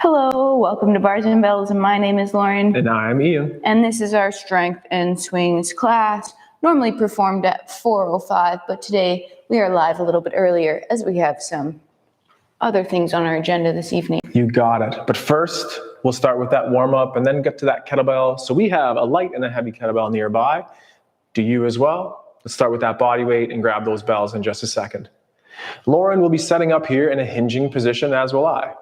Hello, welcome to Bars and Bells, and my name is Lauren. And I'm Ian. And this is our strength and swings class, normally performed at 4:05, but today we are live a little bit earlier as we have some other things on our agenda this evening. You got it. But first, we'll start with that warm-up and then get to that kettlebell. So we have a light and a heavy kettlebell nearby. Do you as well? Let's start with that body weight and grab those bells in just a second. Lauryn will be setting up here in a hinging position, as will I.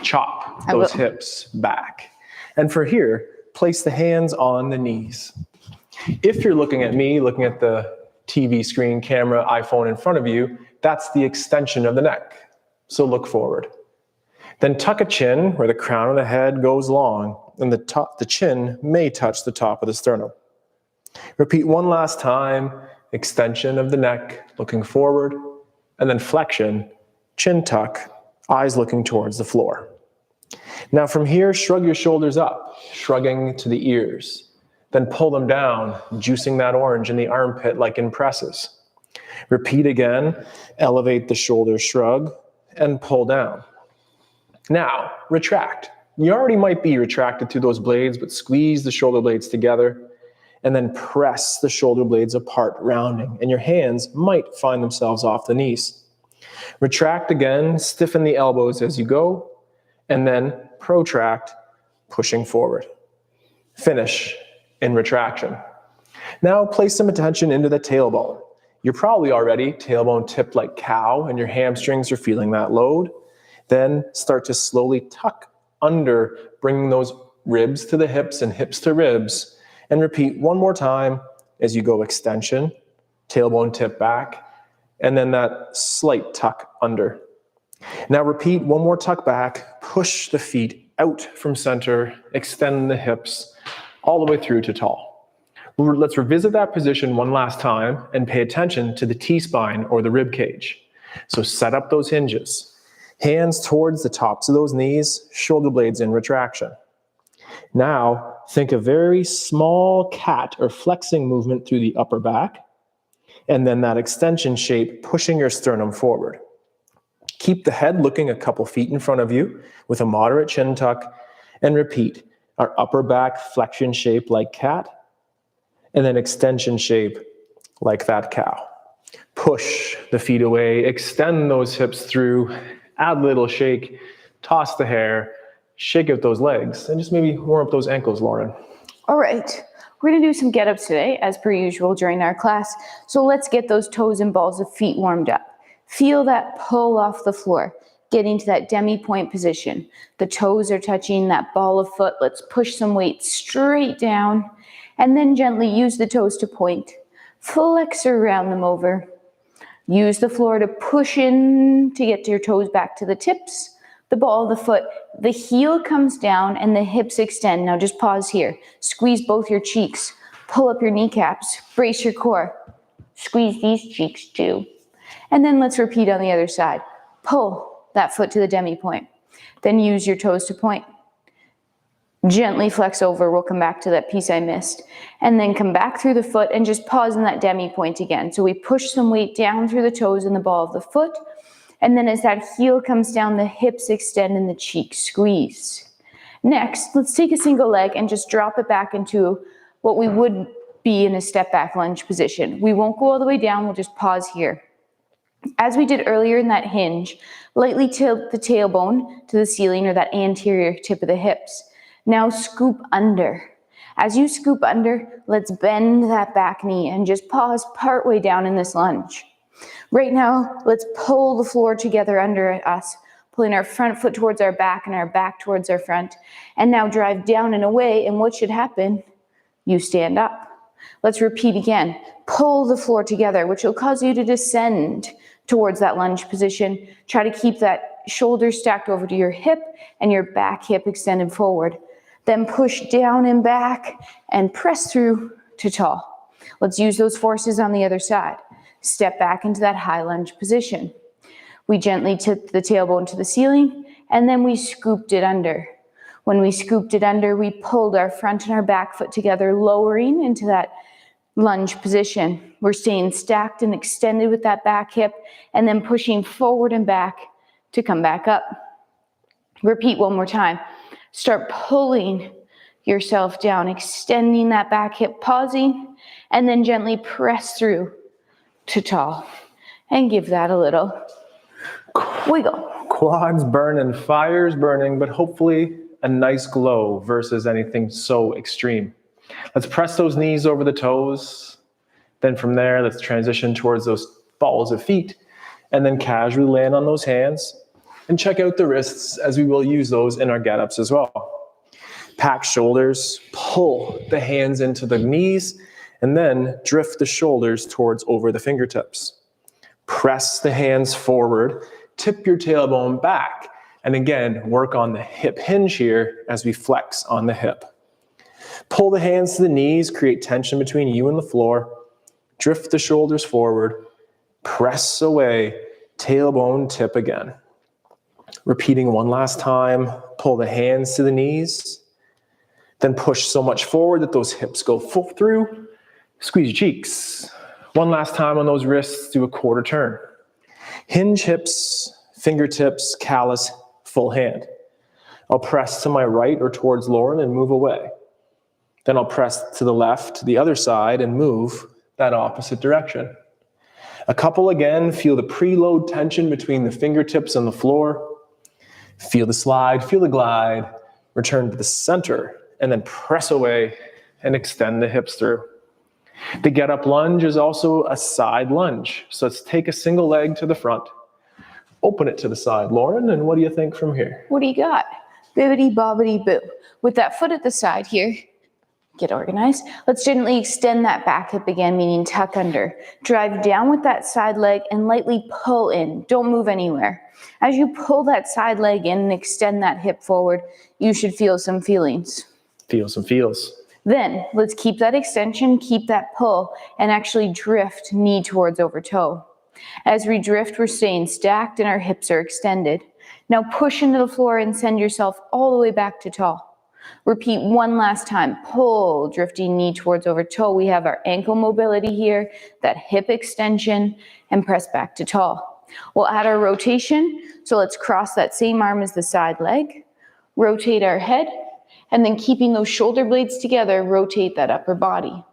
Chop those hips back. And for here, place the hands on the knees. If you're looking at me, looking at the TV screen, camera, iPhone in front of you, that's the extension of the neck. So look forward. Then tuck a chin where the crown of the head goes long and the chin may touch the top of the sternum. Repeat one last time, extension of the neck, looking forward, and then flexion, chin tuck, eyes looking towards the floor. Now from here, shrug your shoulders up, shrugging to the ears. Then pull them down, juicing that orange in the armpit like in presses. Repeat again, elevate the shoulders, shrug, and pull down. Now, retract. You already might be retracted through those blades, but squeeze the shoulder blades together and then press the shoulder blades apart, rounding, and your hands might find themselves off the knees. Retract again, stiffen the elbows as you go, and then protract, pushing forward. Finish in retraction. Now place some attention into the tailbone. You're probably already tailbone tipped like cow, and your hamstrings are feeling that load. Then start to slowly tuck under, bringing those ribs to the hips and hips to ribs, and repeat one more time as you go extension, tailbone tip back, and then that slight tuck under. Now repeat one more tuck back, push the feet out from center, extend the hips all the way through to tall. Let's revisit that position one last time and pay attention to the T-spine or the rib cage. So set up those hinges. Hands towards the tops of those knees, shoulder blades in retraction. Now think a very small cat or flexing movement through the upper back, and then that extension shape, pushing your sternum forward. Keep the head looking a couple feet in front of you with a moderate chin tuck, and repeat our upper back flexion shape like cat, and then extension shape like that cow. Push the feet away, extend those hips through, add a little shake, toss the hair, shake out those legs, and just maybe warm up those ankles, Lauryn. All right. We're going to do some get-ups today, as per usual during our class. So let's get those toes and balls of feet warmed up. Feel that pull off the floor, getting to that demi-point position. The toes are touching that ball of foot. Let's push some weight straight down, and then gently use the toes to point. Flex or round them over. Use the floor to push in to get your toes back to the tips. The ball of the foot, the heel comes down and the hips extend. Now just pause here. Squeeze both your cheeks. Pull up your kneecaps. Brace your core. Squeeze these cheeks too. And then let's repeat on the other side. Pull that foot to the demi-point. Then use your toes to point. Gently flex over. We'll come back to that piece I missed. And then come back through the foot and just pause in that demi-point again. So we push some weight down through the toes and the ball of the foot. And then as that heel comes down, the hips extend and the cheeks squeeze. Next, let's take a single leg and just drop it back into what we would be in a step back lunge position. We won't go all the way down, we'll just pause here. As we did earlier in that hinge, lightly tilt the tailbone to the ceiling or that anterior tip of the hips. Now scoop under. As you scoop under, let's bend that back knee and just pause partway down in this lunge. Right now, let's pull the floor together under us, pulling our front foot towards our back and our back towards our front. And now drive down and away, and what should happen? You stand up. Let's repeat again. Pull the floor together, which will cause you to descend towards that lunge position. Try to keep that shoulder stacked over to your hip and your back hip extended forward. Then push down and back and press through to tall. Let's use those forces on the other side. Step back into that high lunge position. We gently tip the tailbone to the ceiling, and then we scooped it under. When we scooped it under, we pulled our front and our back foot together, lowering into that lunge position. We're staying stacked and extended with that back hip, and then pushing forward and back to come back up. Repeat one more time. Start pulling yourself down, extending that back hip, pausing, and then gently press through to tall. And give that a little wiggle. Quads burning, fire's burning, but hopefully a nice glow versus anything so extreme. Let's press those knees over the toes. Then from there, let's transition towards those balls of feet, and then casually land on those hands and check out the wrists, as we will use those in our get-ups as well. Pack shoulders, pull the hands into the knees, and then drift the shoulders towards over the fingertips. Press the hands forward, tip your tailbone back, and again, work on the hip hinge here as we flex on the hip. Pull the hands to the knees, create tension between you and the floor. Drift the shoulders forward, press away, tailbone tip again. Repeating one last time, pull the hands to the knees, then push so much forward that those hips go full through, squeeze your cheeks. One last time on those wrists, do a quarter turn. Hinge hips, fingertips, callus, full hand. I'll press to my right or towards Lauryn and move away. Then I'll press to the left, the other side, and move that opposite direction. A couple again, feel the preload tension between the fingertips and the floor. Feel the slide, feel the glide, return to the center, and then press away and extend the hips through. The get up lunge is also a side lunge. So let's take a single leg to the front, open it to the side. Lauryn, and what do you think from here? What do you got? Bibbidi bobbidi boo. With that foot at the side here, get organized. Let's gently extend that back hip again, meaning tuck under. Drive down with that side leg and lightly pull in. Don't move anywhere. As you pull that side leg in and extend that hip forward, you should feel some feelings. Feel some feels. Then let's keep that extension, keep that pull, and actually drift knee towards over toe. As we drift, we're staying stacked and our hips are extended. Now push into the floor and send yourself all the way back to tall. Repeat one last time. Pull, drifting knee towards over toe. We have our ankle mobility here, that hip extension, and press back to tall. We'll add our rotation. So let's cross that same arm as the side leg. Rotate our head, and then keeping those shoulder blades together, rotate that upper body.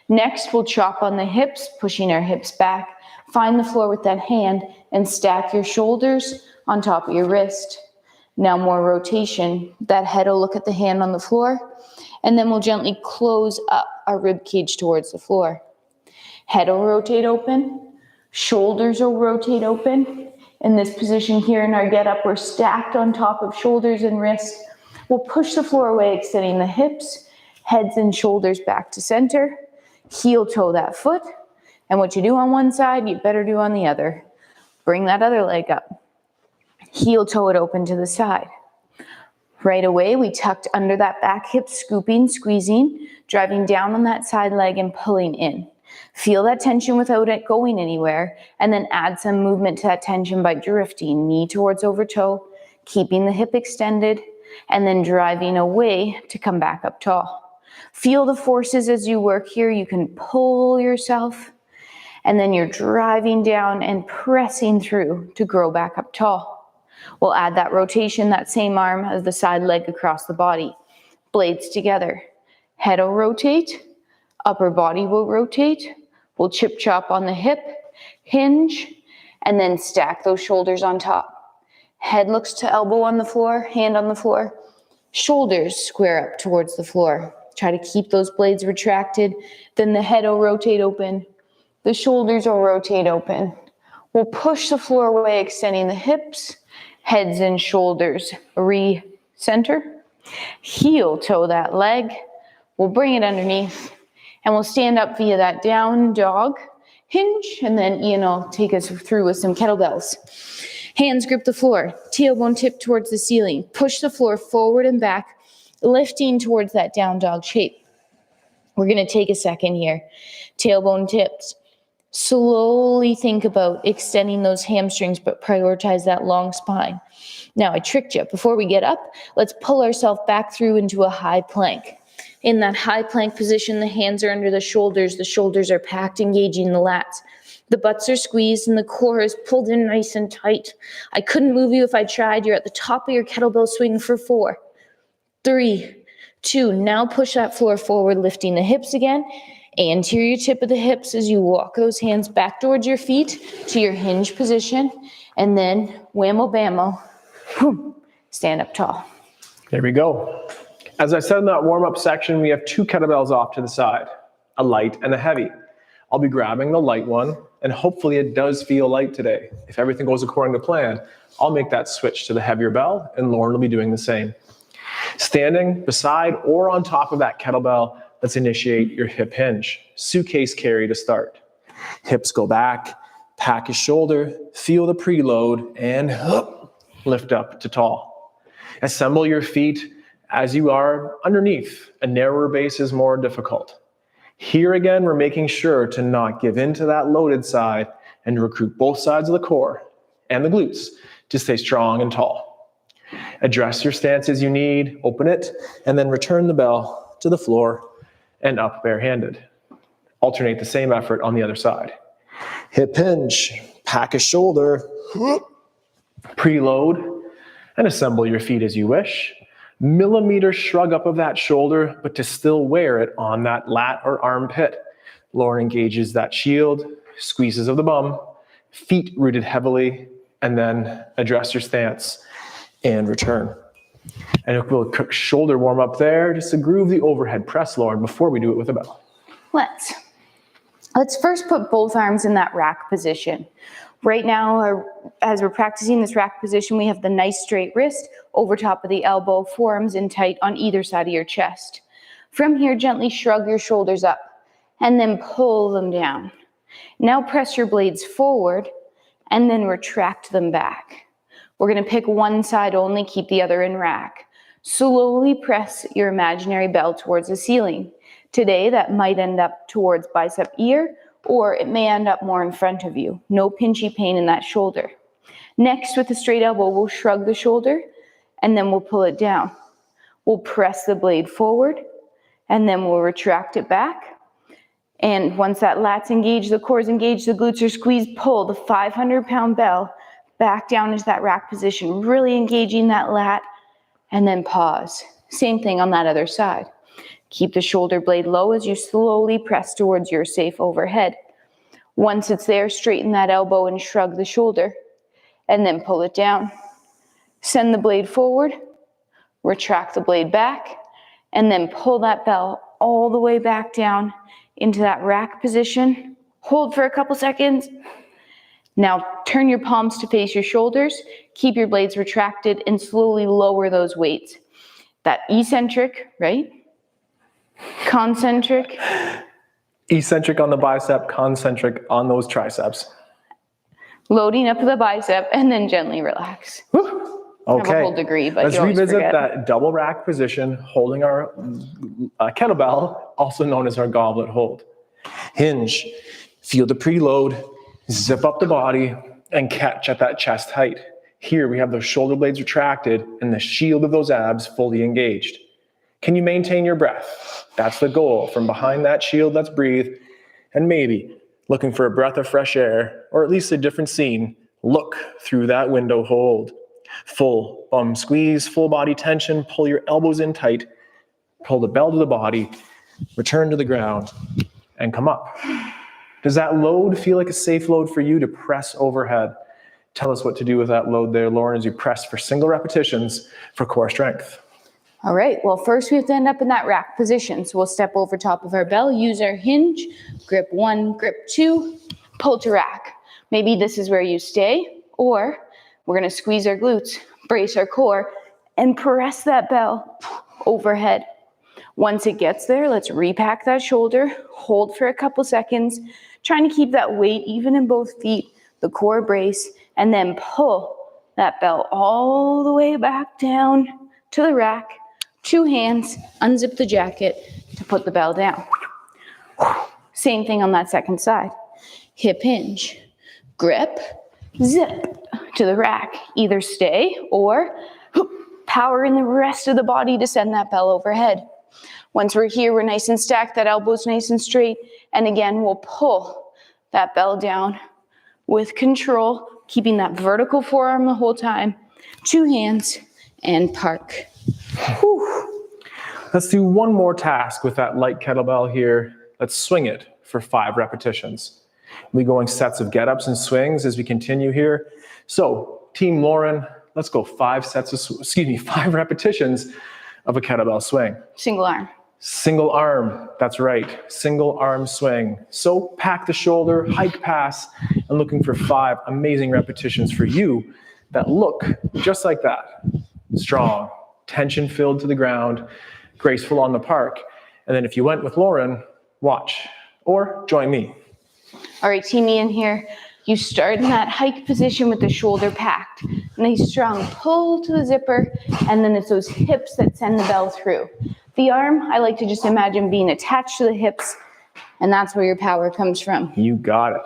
Next, we'll chop on the hips, pushing our hips back. Find the floor with that hand and stack your shoulders on top of your wrist. Now more rotation. That head will look at the hand on the floor, and then we'll gently close up our rib cage towards the floor. Head will rotate open, shoulders will rotate open. In this position here in our get up, we're stacked on top of shoulders and wrists. We'll push the floor away, extending the hips, heads and shoulders back to center. Heel toe that foot. And what you do on one side, you better do on the other. Bring that other leg up. Heel toe it open to the side. Right away, we tucked under that back hip, scooping, squeezing, driving down on that side leg and pulling in. Feel that tension without it going anywhere, and then add some movement to that tension by drifting knee towards over toe, keeping the hip extended, and then driving away to come back up tall. Feel the forces as you work here. You can pull yourself, and then you're driving down and pressing through to grow back up tall. We'll add that rotation, that same arm as the side leg across the body. Blades together. Head will rotate, upper body will rotate. We'll chip chop on the hip, hinge, and then stack those shoulders on top. Head looks to elbow on the floor, hand on the floor. Shoulders square up towards the floor. Try to keep those blades retracted. Then the head will rotate open. The shoulders will rotate open. We'll push the floor away, extending the hips, heads and shoulders re-center. Heel toe that leg. We'll bring it underneath, and we'll stand up via that down dog hinge, and then Ian will take us through with some kettlebells. Hands grip the floor, tailbone tip towards the ceiling. Push the floor forward and back, lifting towards that down dog shape. We're going to take a second here. Tailbone tips. Slowly think about extending those hamstrings, but prioritize that long spine. Now, I tricked you. Before we get up, let's pull ourselves back through into a high plank. In that high plank position, the hands are under the shoulders are packed, engaging the lats. The butts are squeezed and the core is pulled in nice and tight. I couldn't move you if I tried. You're at the top of your kettlebell swing for 4, 3, 2. Now push that floor forward, lifting the hips again. Anterior tip of the hips as you walk those hands back towards your feet to your hinge position. And then whammo bammo, boom, stand up tall. There we go. As I said in that warm-up section, we have 2 kettlebells off to the side, a light and a heavy. I'll be grabbing the light one, and hopefully it does feel light today. If everything goes according to plan, I'll make that switch to the heavier bell, and Lauryn will be doing the same. Standing beside or on top of that kettlebell, let's initiate your hip hinge. Suitcase carry to start. Hips go back, pack a shoulder, feel the preload, and lift up to tall. Assemble your feet as you are underneath. A narrower base is more difficult. Here again, we're making sure to not give in to that loaded side and recruit both sides of the core and the glutes to stay strong and tall. Address your stance as you need, open it, and then return the bell to the floor and up barehanded. Alternate the same effort on the other side. Hip hinge, pack a shoulder, preload, and assemble your feet as you wish. Millimeter shrug up of that shoulder, but to still wear it on that lat or armpit. Lauryn engages that shield, squeezes of the bum, feet rooted heavily, and then address your stance and return. And we'll quick shoulder warm up there, just to groove the overhead press, Lauryn, before we do it with a bell. Let's first put both arms in that rack position. Right now, as we're practicing this rack position, we have the nice straight wrist over top of the elbow, forearms in tight on either side of your chest. From here, gently shrug your shoulders up and then pull them down. Now press your blades forward and then retract them back. We're going to pick one side only, keep the other in rack. Slowly press your imaginary bell towards the ceiling. Today, that might end up towards bicep ear, or it may end up more in front of you. No pinchy pain in that shoulder. Next, with the straight elbow, we'll shrug the shoulder, and then we'll pull it down. We'll press the blade forward, and then we'll retract it back. And once that lat's engaged, the core's engaged, the glutes are squeezed, pull the 500-pound bell back down into that rack position, really engaging that lat, and then pause. Same thing on that other side. Keep the shoulder blade low as you slowly press towards your safe overhead. Once it's there, straighten that elbow and shrug the shoulder, and then pull it down. Send the blade forward, retract the blade back, and then pull that bell all the way back down into that rack position. Hold for a couple seconds. Now turn your palms to face your shoulders, keep your blades retracted, and slowly lower those weights. That eccentric, right? Concentric. Eccentric on the bicep, concentric on those triceps. Loading up the bicep and then gently relax. Woo. Okay. I have a whole degree, but let's you always revisit forget. that double rack position, holding our kettlebell, also known as our goblet hold. Hinge, feel the preload, zip up the body, and catch at that chest height. Here we have those shoulder blades retracted and the shield of those abs fully engaged. Can you maintain your breath? That's the goal. From behind that shield, let's breathe. And maybe, looking for a breath of fresh air, or at least a different scene, look through that window hold. Full bum squeeze, full body tension, pull your elbows in tight, pull the bell to the body, return to the ground, and come up. Does that load feel like a safe load for you to press overhead? Tell us what to do with that load there, Lauryn, as you press for single repetitions for core strength. All right, well, first we have to end up in that rack position. So we'll step over top of our bell, use our hinge, grip 1, grip 2, pull to rack. Maybe this is where you stay, or we're gonna squeeze our glutes, brace our core, and press that bell overhead. Once it gets there, let's repack that shoulder, hold for a couple seconds, trying to keep that weight even in both feet, the core brace, and then pull that bell all the way back down to the rack. 2 hands, unzip the jacket to put the bell down. Same thing on that second side. Hip hinge, grip, zip to the rack. Either stay or power in the rest of the body to send that bell overhead. Once we're here, we're nice and stacked, that elbow's nice and straight. And again, we'll pull that bell down with control, keeping that vertical forearm the whole time. 2 hands and park. Whew. Let's do one more task with that light kettlebell here. Let's swing it for 5 repetitions. We'll be going sets of get-ups and swings as we continue here. So, Team Lauryn, let's go 5 repetitions of a kettlebell swing. Single arm. Single arm, that's right, single arm swing. So pack the shoulder, hike pass, and looking for 5 amazing repetitions for you that look just like that. Strong, tension filled to the ground, graceful on the park. And then if you went with Lauryn, watch, or join me. All right, team me in here. You start in that hike position with the shoulder packed. Nice strong pull to the zipper, and then it's those hips that send the bell through. The arm, I like to just imagine being attached to the hips, and that's where your power comes from. You got it.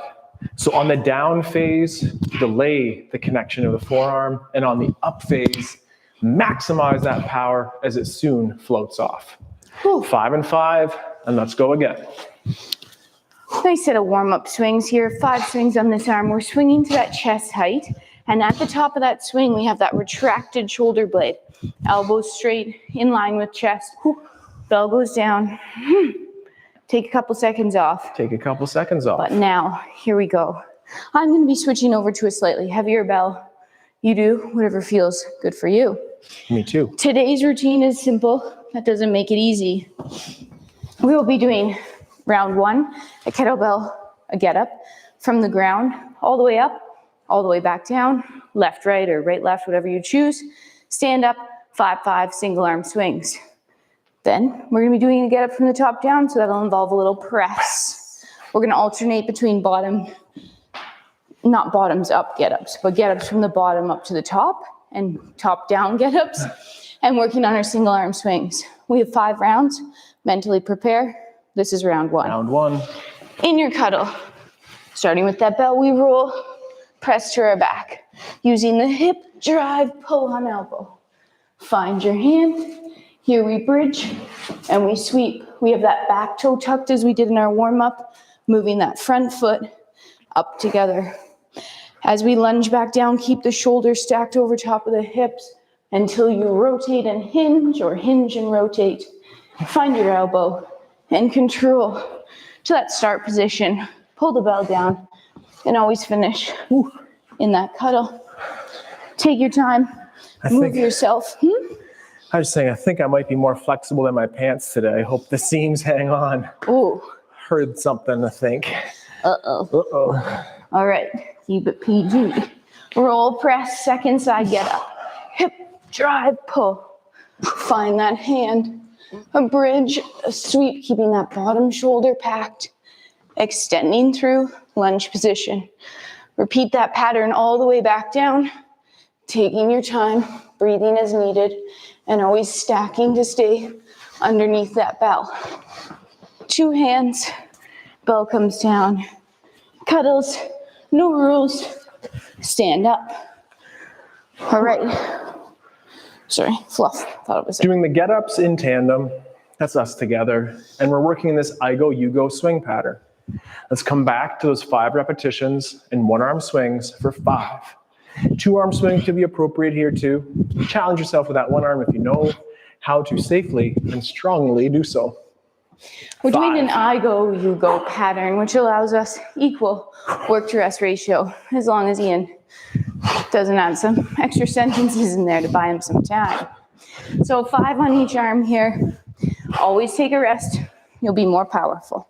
So on the down phase, delay the connection of the forearm, and on the up phase, maximize that power as it soon floats off. Whew. 5 and 5, and let's go again. Nice set of warm-up swings here. 5 swings on this arm. We're swinging to that chest height. And at the top of that swing, we have that retracted shoulder blade. Elbows straight, in line with chest. Bell goes down. Take a couple seconds off. Take a couple seconds off. But now, here we go. I'm going to be switching over to a slightly heavier bell. You do whatever feels good for you. Me too. Today's routine is simple. That doesn't make it easy. We will be doing round 1, a kettlebell, a get up from the ground, all the way up, all the way back down, left, right, or right, left, whatever you choose. Stand up, 5-5 single arm swings. Then we're gonna be doing a get up from the top down, so that'll involve a little press. We're gonna alternate between not bottoms up get ups, but get ups from the bottom up to the top and top down get ups, and working on our single arm swings. We have 5 rounds. Mentally prepare. This is round 1. Round 1. In your cuddle, starting with that bell, we roll, press to our back, using the hip drive, pull on elbow. Find your hand. Here we bridge and we sweep. We have that back toe tucked as we did in our warm-up, moving that front foot up together. As we lunge back down, keep the shoulders stacked over top of the hips until you rotate and hinge, or hinge and rotate. Find your elbow and control to that start position. Pull the bell down and always finish in that cuddle. Take your time. Move yourself. I was saying, I think I might be more flexible than my pants today. I hope the seams hang on. Ooh. Heard something, I think. Uh-oh. Uh-oh. All right, keep it PG. Roll, press, second side, get up. Hip, drive, pull. Find that hand. A bridge, a sweep, keeping that bottom shoulder packed. Extending through, lunge position. Repeat that pattern all the way back down. Taking your time, breathing as needed, and always stacking to stay underneath that bell. 2 hands, bell comes down. Cuddles, no rules. Stand up. All right. Sorry, fluff. Thought it was it. Doing the get-ups in tandem, that's us together, and we're working in this I go, you go swing pattern. Let's come back to those 5 repetitions in 1-arm swings for 5. 2-arm swings can be appropriate here too. Challenge yourself with that 1 arm if you know how to safely and strongly do so. We're doing an I go, you go pattern, which allows us equal work to rest ratio, as long as Ian doesn't add some extra sentences in there to buy him some time. So 5 on each arm here. Always take a rest. You'll be more powerful.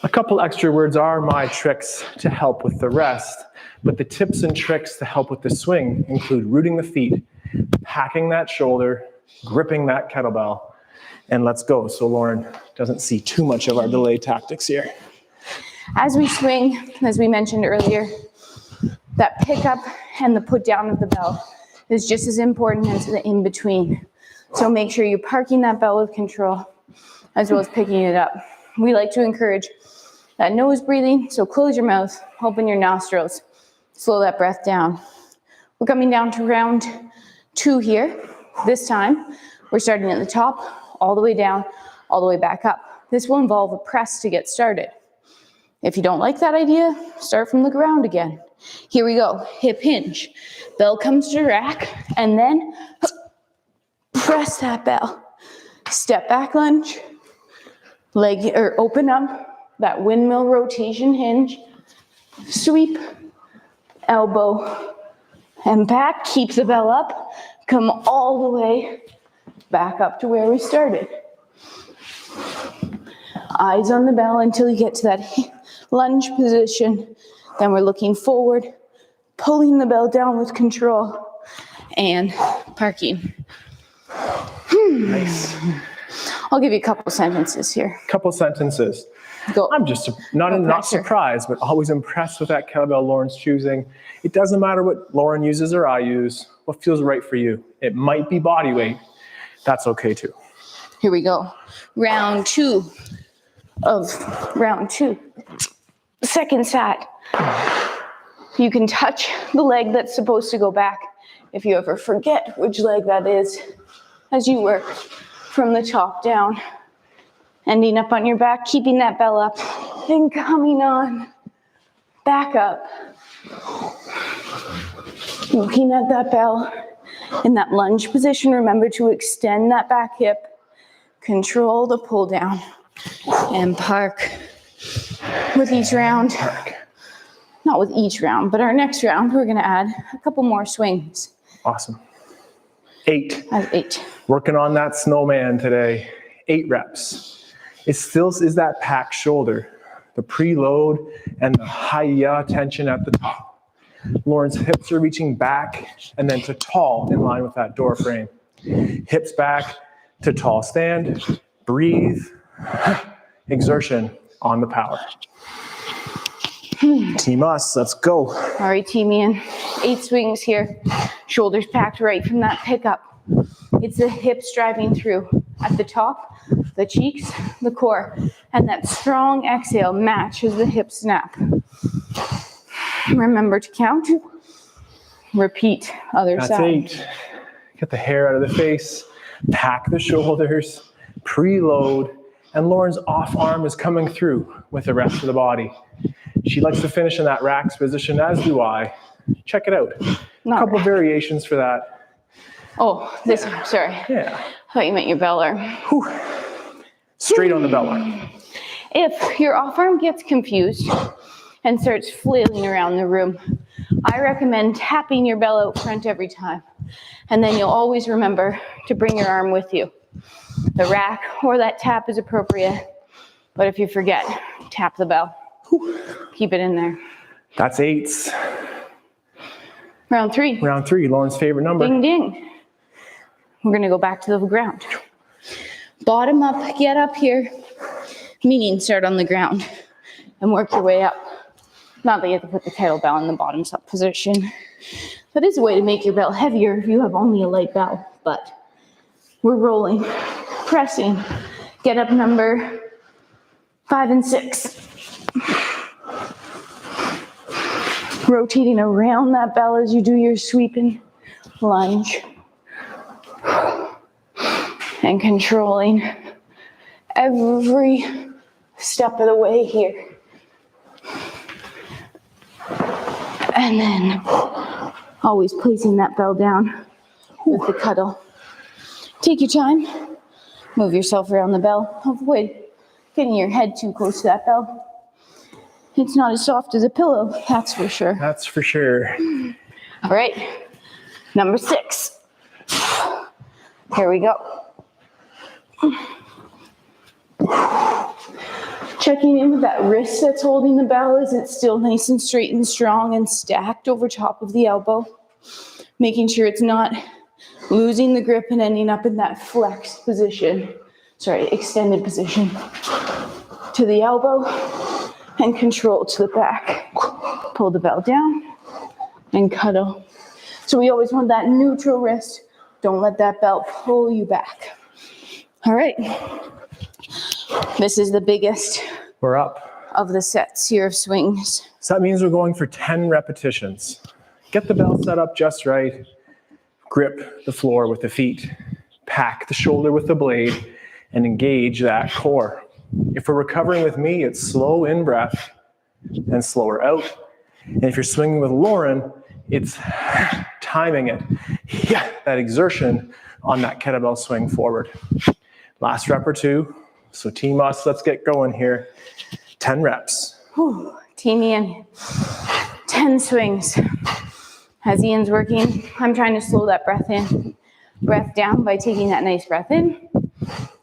A couple extra words are my tricks to help with the rest, but the tips and tricks to help with the swing include rooting the feet, packing that shoulder, gripping that kettlebell, and let's go so Lauryn doesn't see too much of our delay tactics here. As we swing, as we mentioned earlier, that pickup and the put down of the bell is just as important as the in between. So make sure you're parking that bell with control as well as picking it up. We like to encourage that nose breathing, so close your mouth, open your nostrils, slow that breath down. We're coming down to round 2 here. This time, we're starting at the top, all the way down, all the way back up. This will involve a press to get started. If you don't like that idea, start from the ground again. Here we go. Hip hinge. Bell comes to rack, and then press that bell. Step back lunge. Leg or open up that windmill rotation hinge. Sweep. Elbow and back. Keep the bell up. Come all the way back up to where we started. Eyes on the bell until you get to that lunge position. Then we're looking forward, pulling the bell down with control, and parking. Nice. I'll give you a couple sentences here. Couple sentences. Go. I'm just not surprised, but always impressed with that kettlebell Lauryn's choosing. It doesn't matter what Lauryn uses or I use, what feels right for you. It might be body weight. That's okay too. Here we go. Round two. Second side. You can touch the leg that's supposed to go back if you ever forget which leg that is as you work from the top down. Ending up on your back, keeping that bell up, and coming on back up. Looking at that bell in that lunge position. Remember to extend that back hip, control the pull down, and park with each round. Not with each round, but our next round, we're gonna add a couple more swings. Awesome. 8. That's 8. Working on that snowman today. 8 reps. It still is that packed shoulder, the preload and the high tension at the top. Lauryn's hips are reaching back and then to tall in line with that door frame. Hips back to tall stand, breathe, exertion on the power. Team us, let's go. All right, team in. 8 swings here. Shoulders packed right from that pickup. It's the hips driving through at the top, the cheeks, the core, and that strong exhale matches the hip snap. Remember to count. Repeat, other That's side. 8. Get the hair out of the face, pack the shoulders, preload, and Lauryn's off arm is coming through with the rest of the body. She likes to finish in that racks position, as do I. Check it out. A couple variations for that. Oh, this one, sorry. Yeah. I thought you meant your bell arm. Whew. Straight on the bell arm. If your off arm gets confused and starts flailing around the room, I recommend tapping your bell out front every time. And then you'll always remember to bring your arm with you. The rack or that tap is appropriate. But if you forget, tap the bell. Keep it in there. That's 8s. Round 3. Round 3, Lauryn's favorite number. Ding, ding. We're going to go back to the ground. Bottom up, get up here. Meaning start on the ground and work your way up. Not that you have to put the kettlebell in the bottoms up position. That is a way to make your bell heavier if you have only a light bell. But we're rolling, pressing. Get up number 5 and 6. Rotating around that bell as you do your sweeping lunge. And controlling every step of the way here. And then always placing that bell down with the cuddle. Take your time. Move yourself around the bell. Avoid getting your head too close to that bell. It's not as soft as a pillow, that's for sure. That's for sure. All right, number 6. Here we go. Checking in with that wrist that's holding the bell. Is it still nice and straight and strong and stacked over top of the elbow? Making sure it's not losing the grip and ending up in that flexed position. Extended position to the elbow and control to the back. Pull the bell down and cuddle. So we always want that neutral wrist. Don't let that belt pull you back. All right. This is the biggest We're up of the sets here of swings. So that means we're going for 10 repetitions. Get the bell set up just right. Grip the floor with the feet. Pack the shoulder with the blade and engage that core. If we're recovering with me, it's slow in breath, and slower out. And if you're swinging with Lauryn, it's timing it. Yeah, that exertion on that kettlebell swing forward. Last rep or two. So team us, let's get going here. 10 reps. Whew. Team Ian, 10 swings. As Ian's working, I'm trying to slow that breath down by taking that nice breath in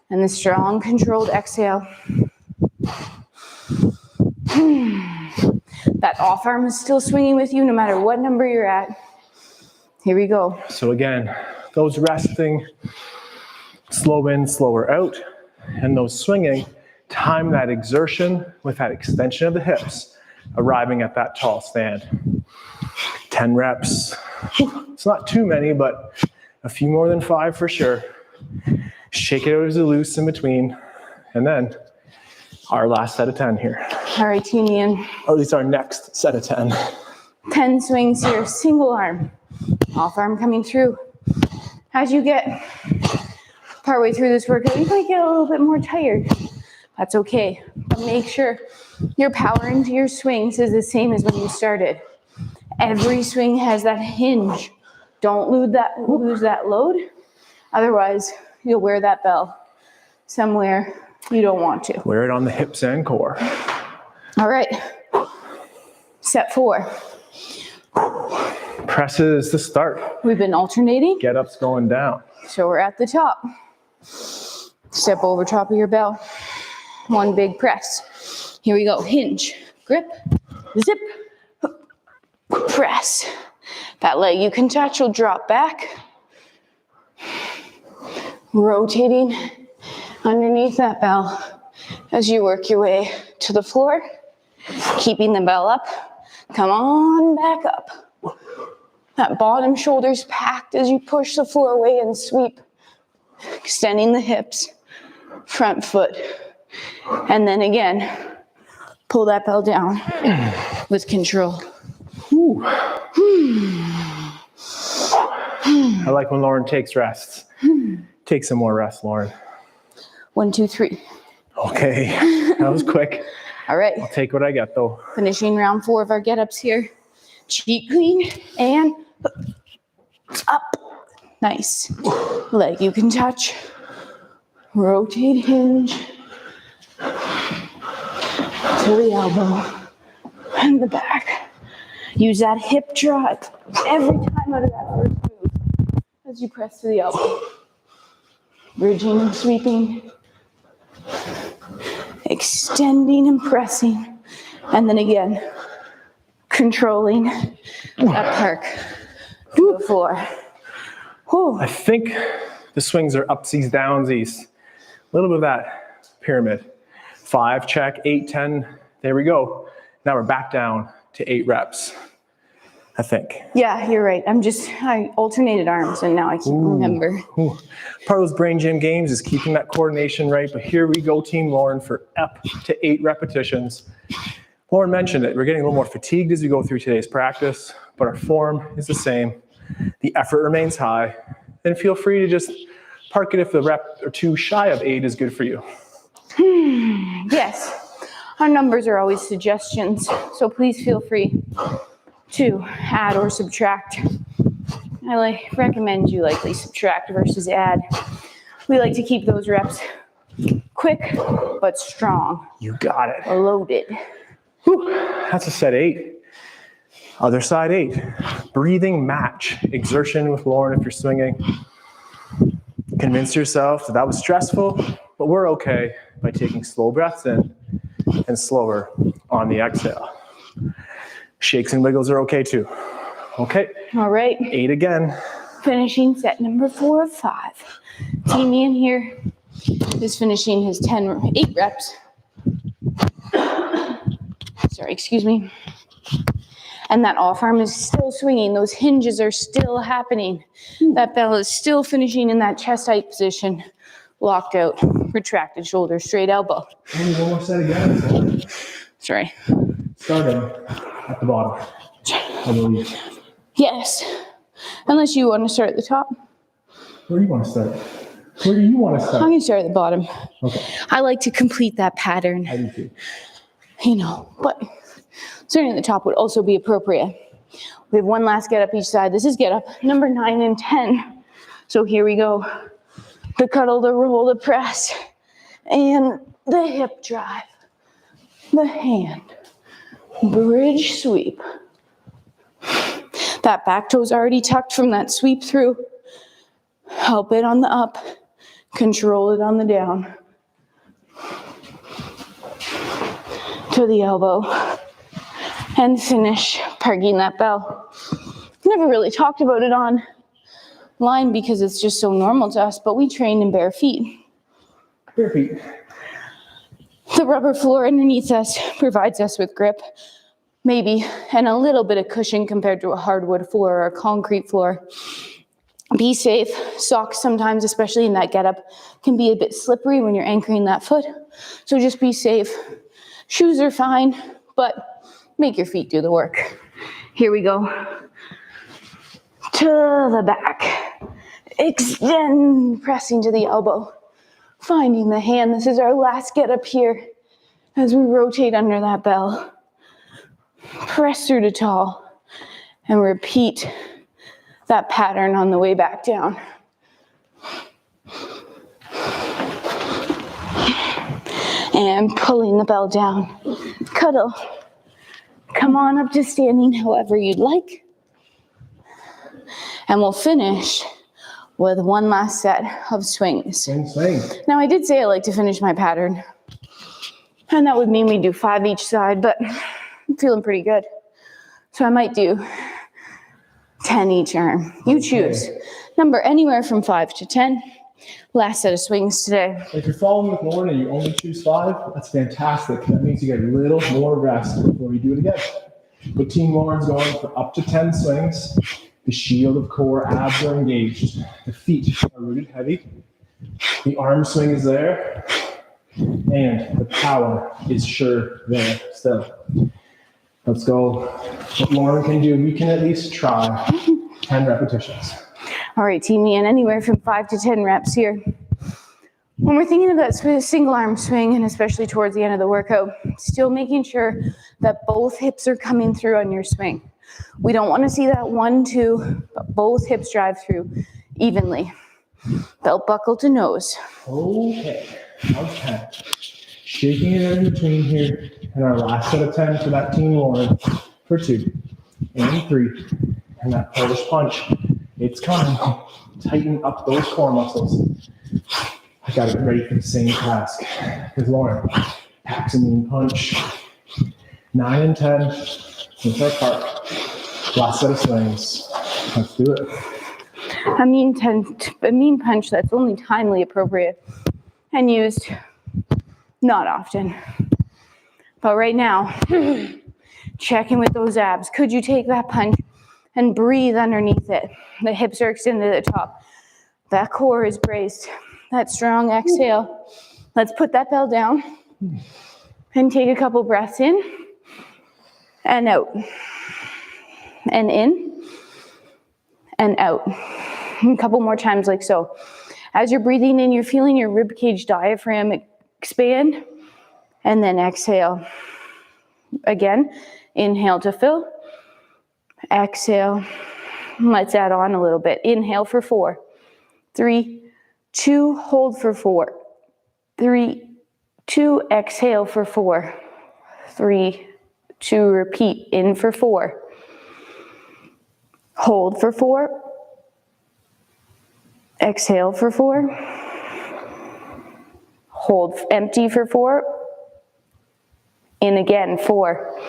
and the strong controlled exhale. That off arm is still swinging with you no matter what number you're at. Here we go. So again, those resting, slow in, slower out, and those swinging, time that exertion with that extension of the hips, arriving at that tall stand. 10 reps. It's not too many, but a few more than 5 for sure. Shake it out as a loose in between, and then our last set of 10 here. All right, Team Ian. Or at least our next set of 10. 10 swings here, single arm, off arm coming through. As you get partway through this workout, you might get a little bit more tired. That's okay, but make sure your power into your swings is the same as when you started. Every swing has that hinge. Don't lose that load. Otherwise, you'll wear that bell somewhere you don't want to. Wear it on the hips and core. All right. Set 4. Presses to start. We've been alternating. Get ups going down. So we're at the top. Step over top of your bell. One big press. Here we go. Hinge, grip, zip, press. That leg you can touch will drop back. Rotating underneath that bell as you work your way to the floor. Keeping the bell up. Come on back up. That bottom shoulder's packed as you push the floor away and sweep. Extending the hips, front foot. And then again, pull that bell down with control. I like when Lauryn takes rests. Take some more rest, Lauryn. 1, 2, 3. Okay, that was quick. All right. I'll take what I get though. Finishing round 4 of our get-ups here. Cheek clean and up. Nice. Leg you can touch. Rotate, hinge. To the elbow and the back. Use that hip drive every time out of that first move as you press to the elbow. Bridging and sweeping. Extending and pressing. And then again, controlling that park to the floor. Whew. I think the swings are upsies, downsies. A little bit of that pyramid. 5, check, 8, 10, there we go. Now we're back down to 8 reps, I think. Yeah, you're right. I alternated arms and now I can't remember. Part of those brain gym games is keeping that coordination right, but here we go, Team Lauryn, for up to 8 repetitions. Lauryn mentioned it, we're getting a little more fatigued as we go through today's practice, but our form is the same. The effort remains high, and feel free to just park it if the rep or 2 shy of 8 is good for you. Yes, our numbers are always suggestions, so please feel free to add or subtract. I recommend you likely subtract versus add. We like to keep those reps quick but strong. You got it. Loaded. Whew, that's a set 8. Other side 8. Breathing match. Exertion with Lauryn if you're swinging. Convince yourself that was stressful, but we're okay by taking slow breaths in and slower on the exhale. Shakes and wiggles are okay too. Okay. All right. 8 again. Finishing set number 4 of 5. Team Ian here is finishing his 8 reps. Sorry, excuse me. And that off arm is still swinging. Those hinges are still happening. That bell is still finishing in that chest height position. Locked out, retracted shoulder, straight elbow. Only one more set again. Sorry. Starting at the bottom, I believe. Yes. Unless you want to start at the top. Where do you want to start? Where do you want to I'm start? going to start at the bottom. Okay. I like to complete that pattern. I do too. But Starting at the top would also be appropriate. We have one last get up each side. This is get up number 9 and 10. So here we go. The cuddle, the roll, the press, and the hip drive. The hand, bridge sweep. That back toe's already tucked from that sweep through. Help it on the up, control it on the down. To the elbow, and finish parking that bell. Never really talked about it online because it's just so normal to us, but we train in bare feet. Bare feet. The rubber floor underneath us provides us with grip, maybe, and a little bit of cushion compared to a hardwood floor or a concrete floor. Be safe. Socks sometimes, especially in that getup, can be a bit slippery when you're anchoring that foot. So just be safe. Shoes are fine, but make your feet do the work. Here we go. To the back. Extend, pressing to the elbow. Finding the hand. This is our last get up here as we rotate under that bell. Press through to tall and repeat that pattern on the way back down. And pulling the bell down. Cuddle. Come on up to standing however you'd like. And we'll finish with one last set of swings. Swing. Now, I did say I like to finish my pattern. And that would mean we do 5 each side, but I'm feeling pretty good. So I might do 10 each arm. You choose. Number anywhere from 5 to 10. Last set of swings today. If you're following with Lauryn and you only choose 5, that's fantastic. That means you get a little more rest before you do it again. But Team Lauryn's going for up to 10 swings. The shield of core abs are engaged. The feet are rooted heavy. The arm swing is there. And the power is sure there still. Let's go. What Lauryn can do, we can at least try 10 repetitions. All right, team me in anywhere from 5 to 10 reps here. When we're thinking of that single arm swing, and especially towards the end of the workout, still making sure that both hips are coming through on your swing. We don't want to see that 1, 2, but both hips drive through evenly. Belt buckle to nose. Okay, how's 10? Shaking it in between here, and our last set of 10 for that Team Lauryn for 2 and 3, and that Polish punch. It's coming. Tighten up those core muscles. I got it ready for the same task as Lauryn. Packs a mean punch. 9 and 10 with our part. Last set of swings. Let's do it. A mean punch that's only timely appropriate and used not often. But right now, check in with those abs. Could you take that punch and breathe underneath it? The hips are extended at the top. That core is braced. That strong exhale. Let's put that bell down and take a couple breaths in and out. And in and out. A couple more times like so. As you're breathing in, you're feeling your ribcage diaphragm expand, and then exhale. Again, inhale to fill. Exhale. Let's add on a little bit. Inhale for 4, 3, 2, hold for 4, 3, 2, exhale for 4, 3, 2, repeat. In for 4, hold for 4, exhale for 4, hold empty for 4, in again, 4,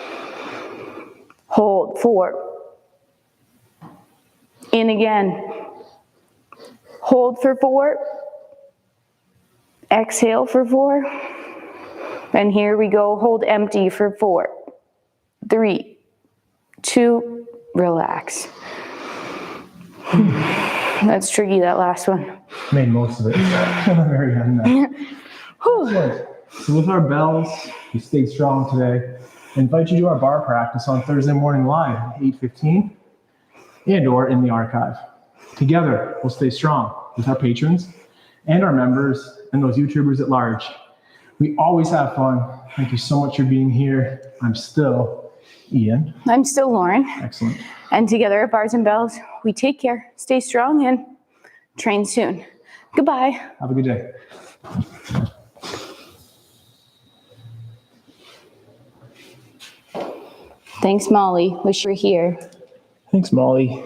hold 4, in again, hold for 4, exhale for 4, and here we go, hold empty for 4, 3, 2, relax. That's tricky, that last one. Made most of it at the very end there. So with our bells, we stayed strong today. I invite you to our bar practice on Thursday morning live at 8:15 and or in the archive. Together, we'll stay strong with our patrons and our members and those YouTubers at large. We always have fun. Thank you so much for being here. I'm still Ian. I'm still Lauren. Excellent. And together at Bars and Bells, we take care, stay strong, and train soon. Goodbye. Have a good day. Thanks, Molly. Wish you were here. Thanks, Molly.